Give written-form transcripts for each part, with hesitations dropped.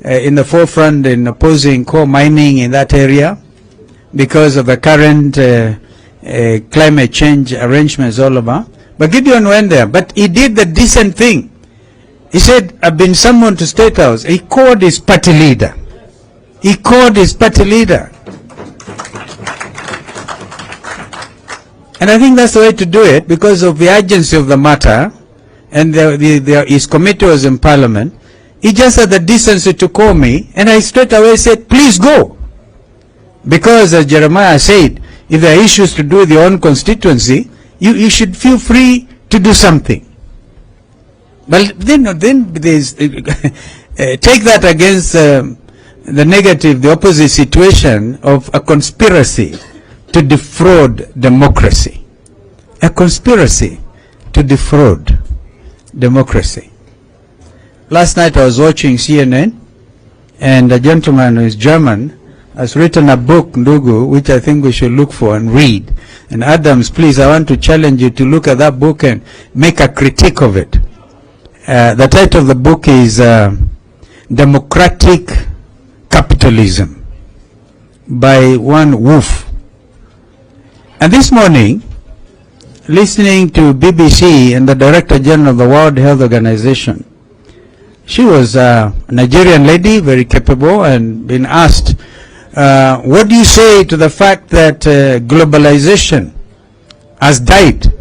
in the forefront in opposing coal mining in that area because of the current climate change arrangements all over. But Gideon went there, but he did the decent thing. He said, I've been summoned to State House. He called his party leader. He called his party leader. And I think that's the way to do it because of the urgency of the matter, and his committee was in Parliament. He just had the decency to call me, and I straight away said, please go. Because as Jeremiah said, if there are issues to do with your own constituency, you should feel free to do something. But then there's, take that against the negative, the opposite situation of a conspiracy to defraud democracy. A conspiracy to defraud democracy. Last night I was watching CNN, and a gentleman who is German has written a book, Ndugu, which I think we should look for and read. And Adams, please, I want to challenge you to look at that book and make a critique of it. The title of the book is Democratic Capitalism by one Wolf. And this morning, listening to BBC and the Director General of the World Health Organization, she was a Nigerian lady, very capable, and been asked, what do you say to the fact that globalization has died?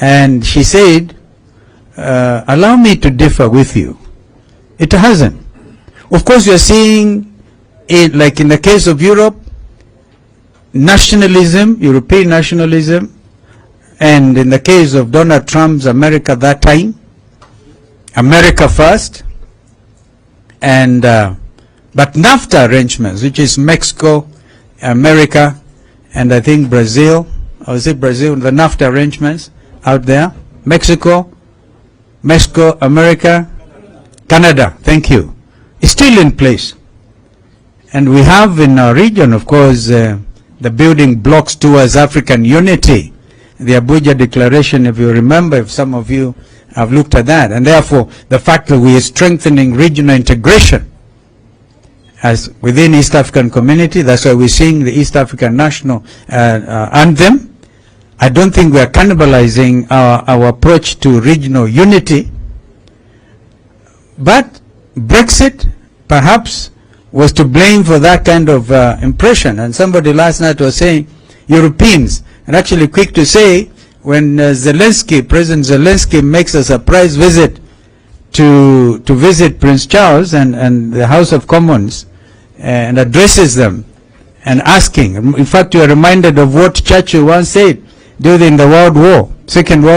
And she said, allow me to differ with you. It hasn't. Of course, you're seeing it, like in the case of Europe, nationalism, European nationalism, and in the case of Donald Trump's America that time, America first, and but NAFTA arrangements, which is Mexico, America, and I think Brazil, or is it Brazil, the NAFTA arrangements out there, Mexico, America, Canada, thank you, is still in place. And we have in our region, of course, the building blocks towards African unity, the Abuja Declaration, if you remember, if some of you have looked at that, and therefore the fact that we are strengthening regional integration as within East African community, that's why we're seeing the East African national anthem. I don't think we are cannibalizing our approach to regional unity, but Brexit perhaps was to blame for that kind of impression. And somebody last night was saying Europeans, and actually quick to say, when President Zelensky makes a surprise visit to visit Prince Charles and the House of Commons and addresses them and asking, in fact you are reminded of what Churchill once said during the Second World